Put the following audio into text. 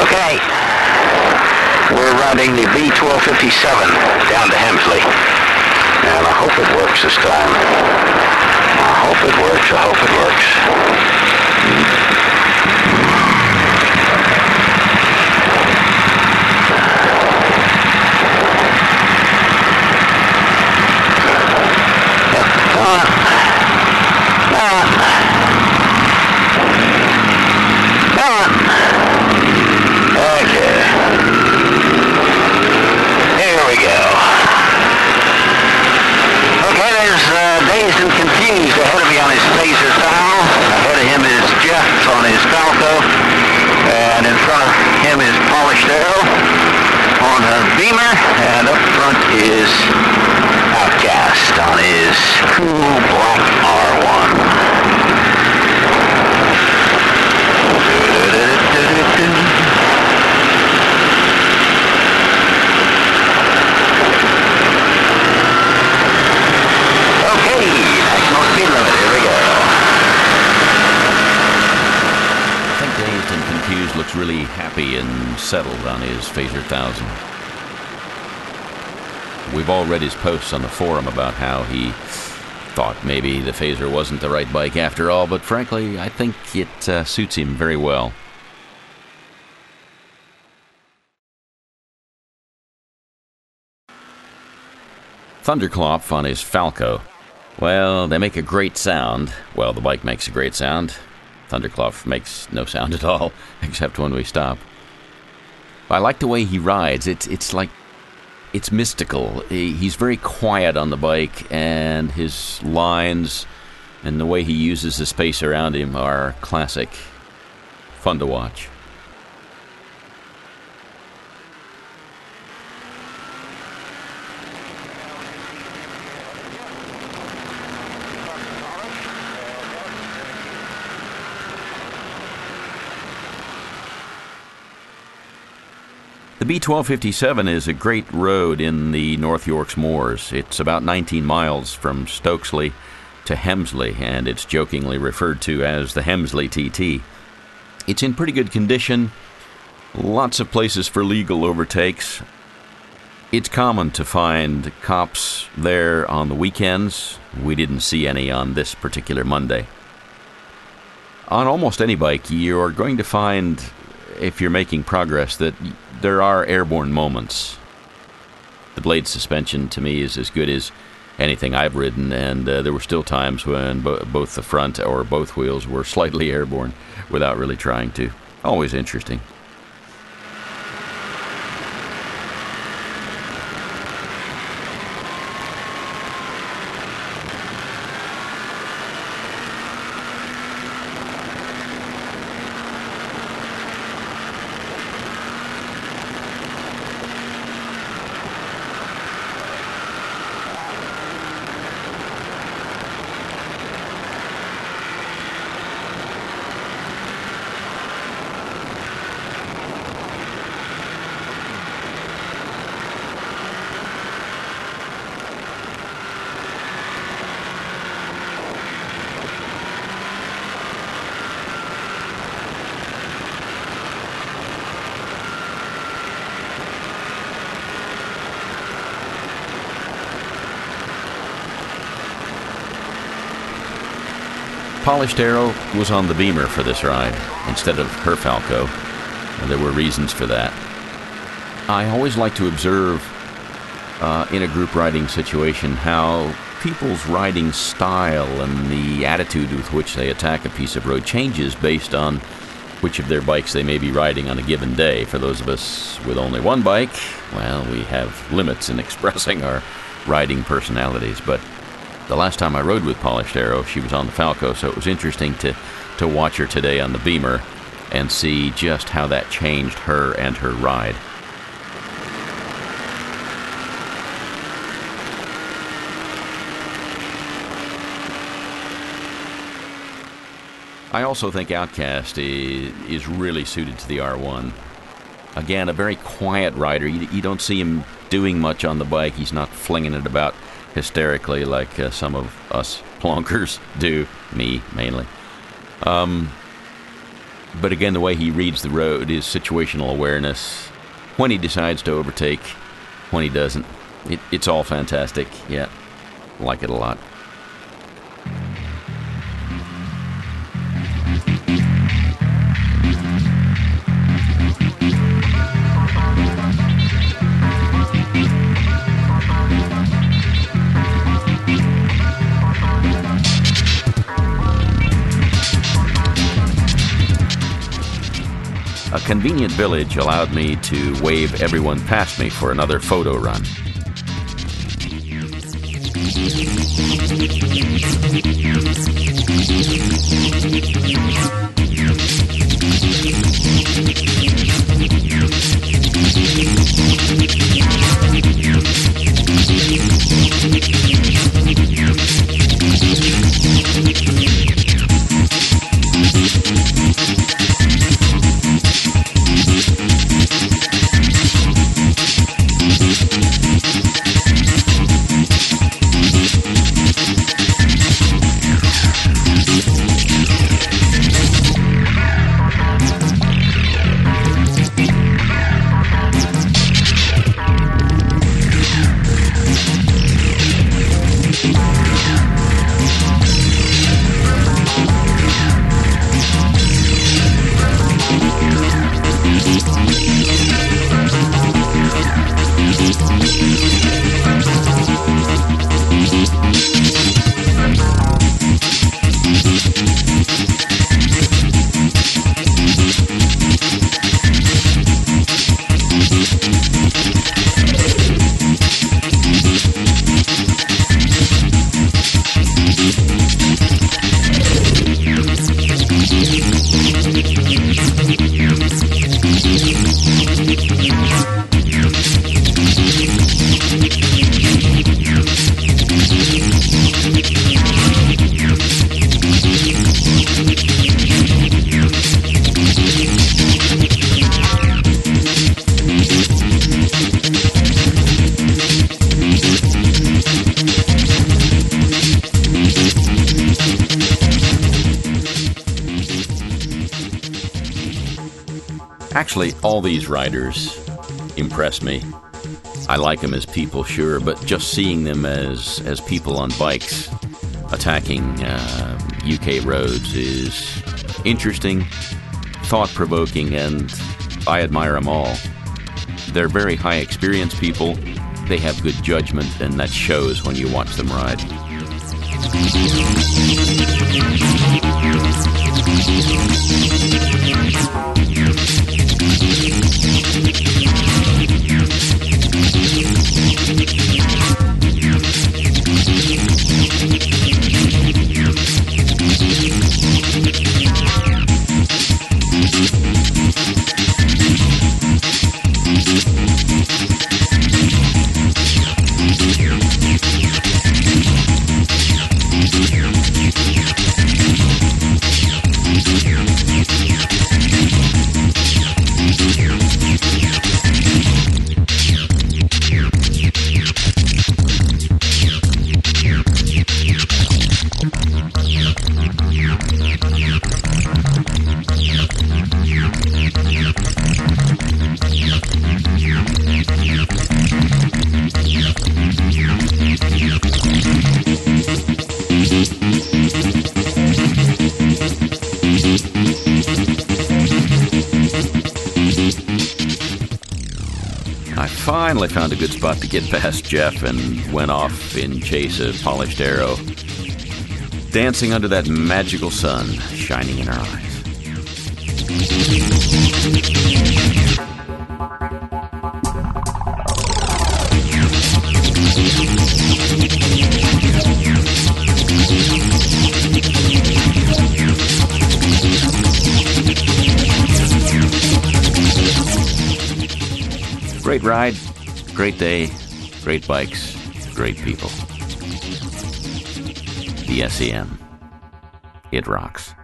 Okay. We're riding the B1257 down to Hemsley. And I hope it works this time. I hope it works. I hope it works. Come on. Come on. Come on. Okay. Here we go. Okay, there's Dazed and Confused ahead of me on his phaser foul. Ahead of him is Jeff on his Falco. And in front of him is Polished Arrow on her Beamer. And up front is Outcast on his cool black R1. Looks really happy and settled on his Phaser 1000. We've all read his posts on the forum about how he thought maybe the Phaser wasn't the right bike after all, but frankly, I think it suits him very well. Thunderclop on his Falco. Well, they make a great sound. Well, the bike makes a great sound. Thunderclop makes no sound at all, except when we stop. I like the way he rides. It's like, it's mystical. He's very quiet on the bike, and his lines and the way he uses the space around him are classic. Fun to watch. The B1257 is a great road in the North Yorkshire Moors. It's about 19 miles from Stokesley to Hemsley, and it's jokingly referred to as the Hemsley TT. It's in pretty good condition, lots of places for legal overtakes. It's common to find cops there on the weekends. We didn't see any on this particular Monday. On almost any bike, you're going to find, if you're making progress, that there are airborne moments. The blade suspension to me is as good as anything I've ridden, and there were still times when both the front or both wheels were slightly airborne without really trying to. Always interesting. Polished Arrow was on the Beamer for this ride instead of her Falco, and there were reasons for that. I always like to observe in a group riding situation how people's riding style and the attitude with which they attack a piece of road changes based on which of their bikes they may be riding on a given day. For those of us with only one bike, well, we have limits in expressing our riding personalities, but the last time I rode with Polished Arrow, she was on the Falco, so it was interesting to watch her today on the Beamer and see just how that changed her and her ride. I also think Outcast is really suited to the R1. Again, a very quiet rider. You don't see him doing much on the bike. He's not flinging it about hysterically like some of us plonkers do, me mainly. But again, the way he reads the road, his situational awareness, when he decides to overtake, when he doesn't, it's all fantastic. Yeah, like it a lot. A convenient village allowed me to wave everyone past me for another photo run. Actually, all these riders impress me. I like them as people, sure, but just seeing them as people on bikes attacking UK roads is interesting, thought-provoking, and I admire them all. They're very high-experienced people. They have good judgment, and that shows when you watch them ride. I finally found a good spot to get past Jeff and went off in chase of Polished Arrow, dancing under that magical sun shining in our eyes. Great ride, great day, great bikes, great people. The SEM. It rocks.